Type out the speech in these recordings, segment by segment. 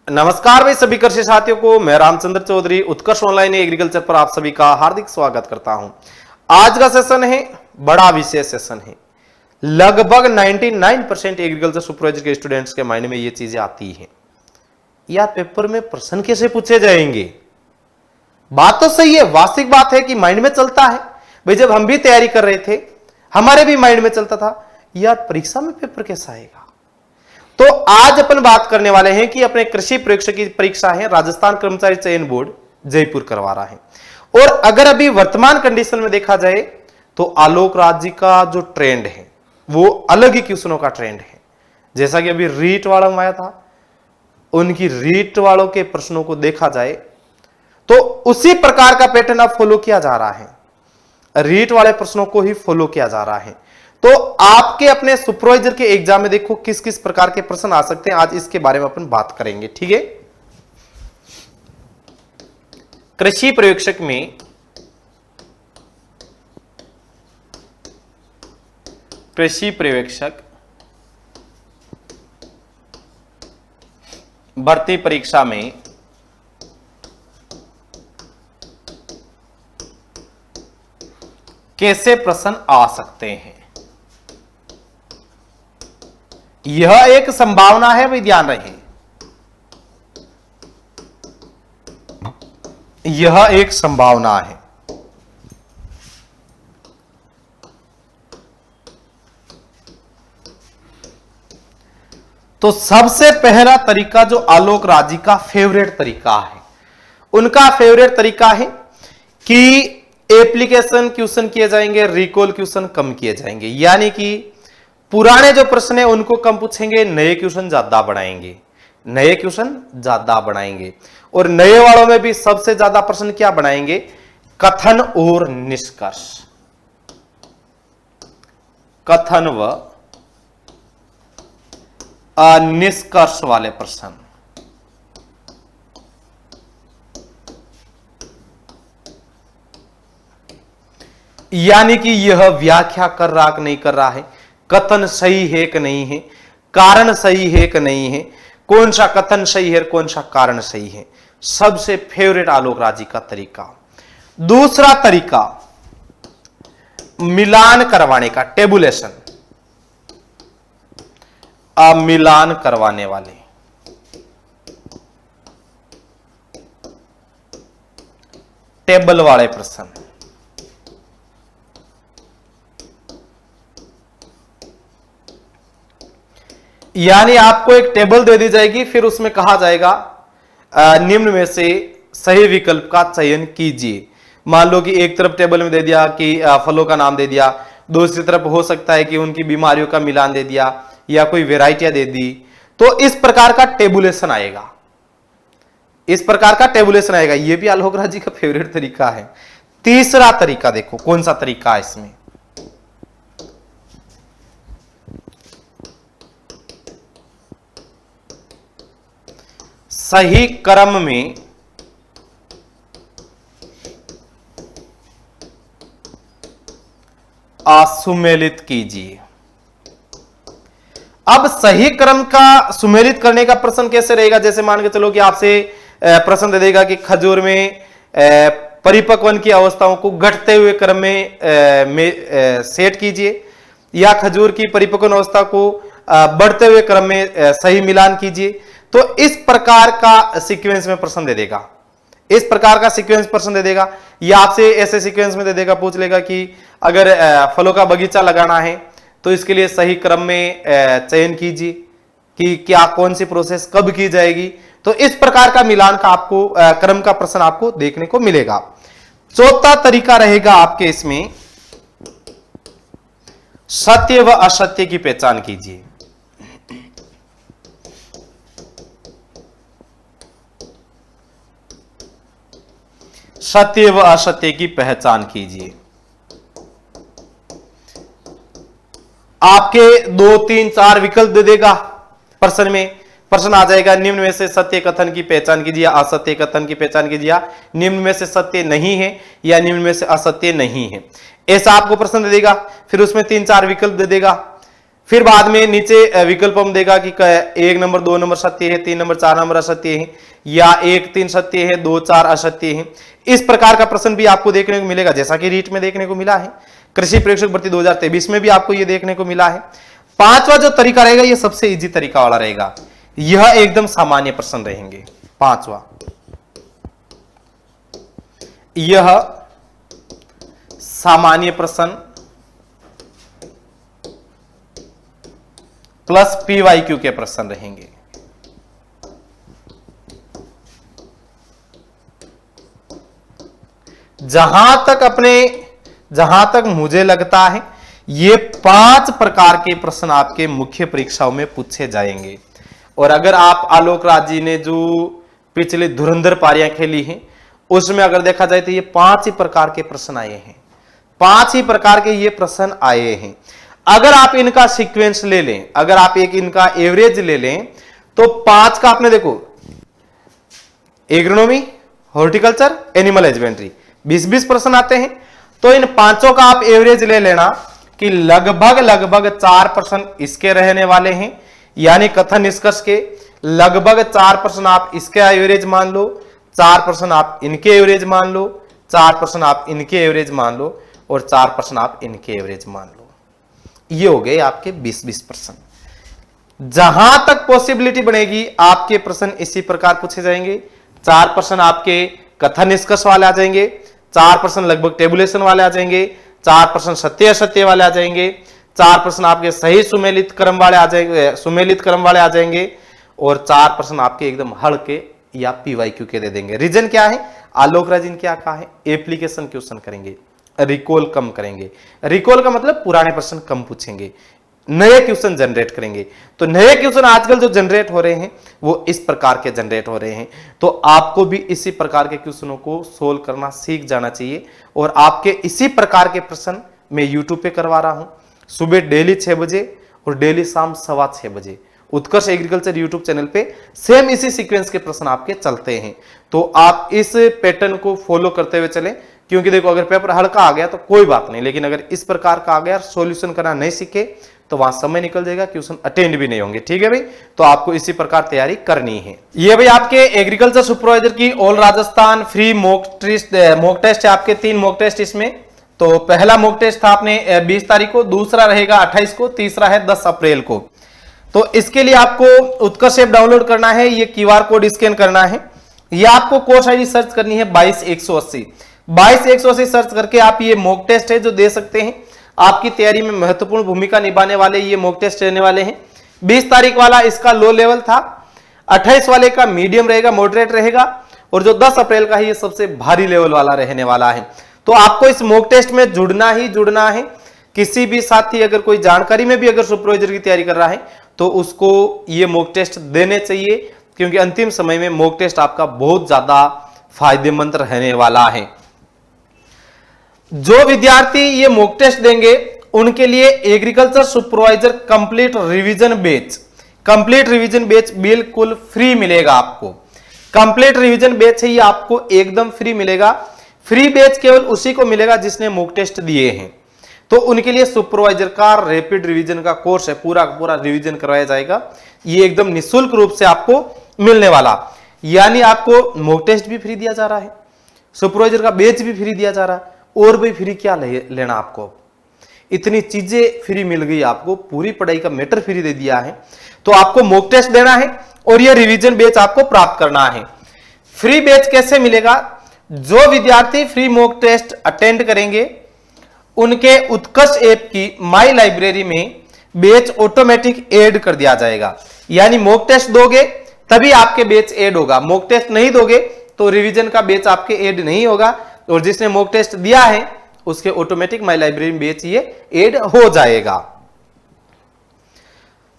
नमस्कार भाई सभी कृषि साथियों को, मैं रामचंद्र चौधरी उत्कर्ष ऑनलाइन एग्रीकल्चर पर आप सभी का हार्दिक स्वागत करता हूं। आज का सेशन है बड़ा विशेष सेशन है। लगभग 99% एग्रीकल्चर सुपरवाइजर के स्टूडेंट्स के माइंड में ये चीजें आती हैं, यार पेपर में प्रश्न कैसे पूछे जाएंगे। बात तो सही है, वास्तविक बात है कि माइंड में चलता है भाई। जब हम भी तैयारी कर रहे थे हमारे भी माइंड में चलता था, यार परीक्षा में पेपर कैसा आएगा। तो आज अपन बात करने वाले हैं कि अपने कृषि प्रयोगशाला की परीक्षा है, राजस्थान कर्मचारी चयन बोर्ड जयपुर करवा रहा है। और अगर अभी वर्तमान कंडीशन में देखा जाए तो आलोक राज जी का जो ट्रेंड है वो अलग ही क्वेश्चनों का ट्रेंड है। जैसा कि अभी रीट वाला में आया था, उनकी रीट वालों के प्रश्नों को देखा जाए तो उसी प्रकार का पैटर्न अब फॉलो किया जा रहा है, रीट वाले प्रश्नों को ही फॉलो किया जा रहा है। तो आपके अपने सुपरवाइजर के एग्जाम में देखो किस किस प्रकार के प्रश्न आ सकते हैं, आज इसके बारे में अपन बात करेंगे। ठीक है, कृषि प्रयोगशाला में कृषि प्रयोगशाला भर्ती परीक्षा में कैसे प्रश्न आ सकते हैं, यह एक संभावना है भाई, ध्यान रहे। यह एक संभावना है। तो सबसे पहला तरीका जो आलोक राज जी का फेवरेट तरीका है, उनका फेवरेट तरीका है कि एप्लीकेशन क्वेश्चन किए जाएंगे, रिकॉल क्वेश्चन कम किए जाएंगे। यानी कि पुराने जो प्रश्न है उनको कम पूछेंगे, नए क्वेश्चन ज्यादा बढ़ाएंगे, नए क्वेश्चन ज्यादा बढ़ाएंगे। और नए वालों में भी सबसे ज्यादा प्रश्न क्या बनाएंगे, कथन और निष्कर्ष, कथन व निष्कर्ष वाले प्रश्न। यानी कि यह व्याख्या कर रहा कि नहीं कर रहा है, कथन सही है कि नहीं है, कारण सही है कि नहीं है, कौन सा कथन सही है, कौन सा कारण सही है। सबसे फेवरेट आलोक राज जी का तरीका। दूसरा तरीका मिलान करवाने का, टेबुलेशन, मिलान करवाने वाले, टेबल वाले प्रश्न। यानी आपको एक टेबल दे दी जाएगी, फिर उसमें कहा जाएगा निम्न में से सही विकल्प का चयन कीजिए। मान लो कि एक तरफ टेबल में दे दिया कि फलों का नाम दे दिया, दूसरी तरफ हो सकता है कि उनकी बीमारियों का मिलान दे दिया या कोई वेराइटियां दे दी। तो इस प्रकार का टेबुलेशन आएगा, इस प्रकार का टेबुलेशन आएगा। यह भी आलोक राज जी का फेवरेट तरीका है। तीसरा तरीका देखो कौन सा तरीका है इसमें, सही क्रम में सुमेलित कीजिए। अब सही क्रम का सुमेलित करने का प्रश्न कैसे रहेगा, जैसे मान के चलो कि आपसे प्रश्न दे देगा कि खजूर में परिपक्वन की अवस्थाओं को घटते हुए क्रम में सेट कीजिए, या खजूर की परिपक्वन अवस्था को बढ़ते हुए क्रम में सही मिलान कीजिए। तो इस प्रकार का सीक्वेंस में प्रश्न दे देगा, इस प्रकार का सीक्वेंस प्रश्न दे देगा, या आपसे ऐसे सीक्वेंस में दे देगा, पूछ लेगा कि अगर फलों का बगीचा लगाना है तो इसके लिए सही क्रम में चयन कीजिए कि क्या कौन सी प्रोसेस कब की जाएगी। तो इस प्रकार का मिलान का आपको क्रम का प्रश्न आपको देखने को मिलेगा। चौथा तरीका रहेगा आपके इसमें, सत्य व असत्य की पहचान कीजिए। सत्य व असत्य की पहचान कीजिए। आपके 2, 3, 4 विकल्प दे देगा प्रश्न में, प्रश्न आ जाएगा निम्न में से सत्य कथन की पहचान कीजिए, असत्य कथन की पहचान कीजिए, निम्न में से सत्य नहीं है या निम्न में से असत्य नहीं है, ऐसा आपको प्रश्न दे देगा। फिर उसमें 3-4 विकल्प दे देगा, फिर बाद में नीचे विकल्प हम देगा कि 1 नंबर 2 नंबर सत्य है, 3 नंबर 4 नंबर असत्य है, या 1 3 सत्य है, 2 4 असत्य है। इस प्रकार का प्रश्न भी आपको देखने को मिलेगा, जैसा कि रीट में देखने को मिला है, कृषि प्रेक्षक भर्ती 2023 में भी आपको यह देखने को मिला है। पांचवा जो तरीका रहेगा ये सबसे इजी तरीका वाला रहेगा, यह एकदम सामान्य प्रश्न रहेंगे। पांचवा, यह सामान्य प्रश्न प्लस पीवाईक्यू के प्रश्न रहेंगे। जहां तक मुझे लगता है ये 5 प्रकार के प्रश्न आपके मुख्य परीक्षाओं में पूछे जाएंगे। और अगर आप आलोक राज जी ने जो पिछले धुरंधर पारियां खेली हैं उसमें अगर देखा जाए तो ये 5 ही प्रकार के प्रश्न आए हैं, 5 ही प्रकार के ये प्रश्न आए हैं। अगर आप इनका सीक्वेंस ले लें, अगर आप एक इनका एवरेज ले लें तो 5 का आपने देखो, एग्रोनॉमी, हॉर्टिकल्चर, एनिमल हस्बेंड्री 20-20 प्रश्न आते हैं। तो इन 5 का आप एवरेज ले लेना कि लगभग 4 प्रश्न इसके रहने वाले हैं, यानी कथन निष्कर्ष के लगभग 4 प्रश्न आप इसके एवरेज मान लो, 4 प्रश्न आप इनके एवरेज मान लो, 4 प्रश्न आप इनके एवरेज मान लो, और 4 प्रश्न आप इनके एवरेज मान लो। ये हो गए आपके 20-20 प्रश्न। जहां तक पॉसिबिलिटी बनेगी आपके प्रश्न इसी प्रकार पूछे जाएंगे। 4 प्रश्न आपके कथन निष्कर्ष वाले आ जाएंगे, 4 प्रश्न लगभग टेबुलेशन वाले आ जाएंगे, 4 प्रश्न सत्य असत्य वाले आ जाएंगे, 4 प्रश्न आपके सही सुमेलित क्रम वाले आ जाएंगे, सुमेलित क्रम वाले आ जाएंगे, और 4 प्रश्न आपके एकदम हल्के या पीवाईक्यू के दे देंगे। रीजन क्या है? आलोक राज क्या कहा है? एप्लीकेशन क्वेश्चन करेंगे, रिकॉल कम करेंगे। रिकॉल का मतलब पुराने प्रश्न कम पूछेंगे, नए क्वेश्चन जनरेट करेंगे। तो नए क्वेश्चन आजकल जो जनरेट हो रहे हैं वो इस प्रकार के जनरेट हो रहे हैं। तो आपको भी इसी प्रकार के क्वेश्चनों को सोल्व करना सीख जाना चाहिए। और आपके इसी प्रकार के प्रश्न मैं यूट्यूब पे करवा रहा हूं, सुबह डेली 6 बजे और डेली शाम 6:15 बजे उत्कर्ष एग्रीकल्चर यूट्यूब चैनल पे सेम इसी सीक्वेंस के प्रश्न आपके चलते हैं। तो आप इस पैटर्न को फॉलो करते हुए चलें, क्योंकि देखो अगर पेपर हल्का आ गया तो कोई बात नहीं, लेकिन अगर इस प्रकार का आ गया, सॉल्यूशन करना नहीं सीखे तो वहां समय निकल जाएगा, क्वेश्चन अटेंड भी नहीं होंगे। ठीक है भाई, तो आपको इसी प्रकार तैयारी करनी है। ये भाई आपके एग्रीकल्चर सुपरवाइजर की all Rajasthan free mock test है आपके 3 मॉक टेस्ट इसमें। तो पहला मॉक टेस्ट था आपने 20 तारीख को, दूसरा रहेगा 28 को, तीसरा है 10 अप्रैल को। तो इसके लिए आपको उत्कर्ष ऐप डाउनलोड करना है, ये QR कोड स्कैन करना है, ये आपको कोर्स आईडी सर्च करनी है 22180। 22180 सर्च करके आप ये मॉक टेस्ट है जो दे सकते हैं। आपकी तैयारी में महत्वपूर्ण भूमिका निभाने वाले ये मॉक टेस्ट रहने वाले हैं। 20 तारीख वाला इसका लो लेवल था, 28 वाले का मीडियम रहेगा, मॉडरेट रहेगा, और जो 10 अप्रैल का है ये सबसे भारी लेवल वाला रहने वाला है। तो आपको इस मॉक टेस्ट में जुड़ना ही जुड़ना है। किसी भी साथी अगर कोई जानकारी में भी अगर सुपरवाइजर की तैयारी कर रहा है तो उसको ये मॉक टेस्ट देने चाहिए, क्योंकि अंतिम समय में मॉक टेस्ट आपका बहुत ज्यादा फायदेमंद रहने वाला है। जो विद्यार्थी ये मॉक टेस्ट देंगे उनके लिए agriculture supervisor complete revision batch बिल्कुल फ्री मिलेगा आपको। कंप्लीट रिवीजन बैच है ये आपको एकदम फ्री मिलेगा। फ्री बैच केवल उसी को मिलेगा जिसने मॉक टेस्ट दिए हैं। तो उनके लिए सुपरवाइजर का रैपिड रिवीजन का कोर्स है, पूरा पूरा रिवीजन करवाया जाएगा। ये एकदम निःशुल्क रूप से आपको मिलने वाला, यानी आपको मॉक टेस्ट भी फ्री दिया जा रहा है, सुपरवाइजर का बैच भी फ्री दिया जा रहा है, और भी फ्री क्या लेना आपको। इतनी चीजें फ्री मिल गई आपको, पूरी पढ़ाई का मैटर फ्री दे दिया है। तो आपको मॉक टेस्ट देना है और ये रिवीजन बैच आपको प्राप्त करना है। फ्री बैच कैसे मिलेगा? जो विद्यार्थी फ्री मॉक टेस्ट अटेंड करेंगे उनके उत्कर्ष ऐप की माई लाइब्रेरी में बैच ऑटोमेटिक ऐड कर दिया जाएगा। यानी मॉक टेस्ट दोगे तभी आपके बैच ऐड होगा, मॉक टेस्ट नहीं दोगे तो रिवीजन का बैच आपके ऐड नहीं होगा, और जिसने मॉक टेस्ट दिया है उसके ऑटोमेटिक माई लाइब्रेरी में बैच ये ऐड हो जाएगा।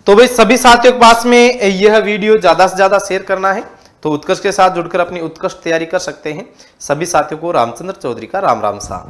तो भाई सभी साथियों के पास में यह वीडियो ज्यादा से ज्यादा शेयर करना है, तो उत्कर्ष के साथ जुड़कर अपनी उत्कृष्ट तैयारी कर सकते हैं। सभी साथियों को रामचंद्र चौधरी का राम राम सा।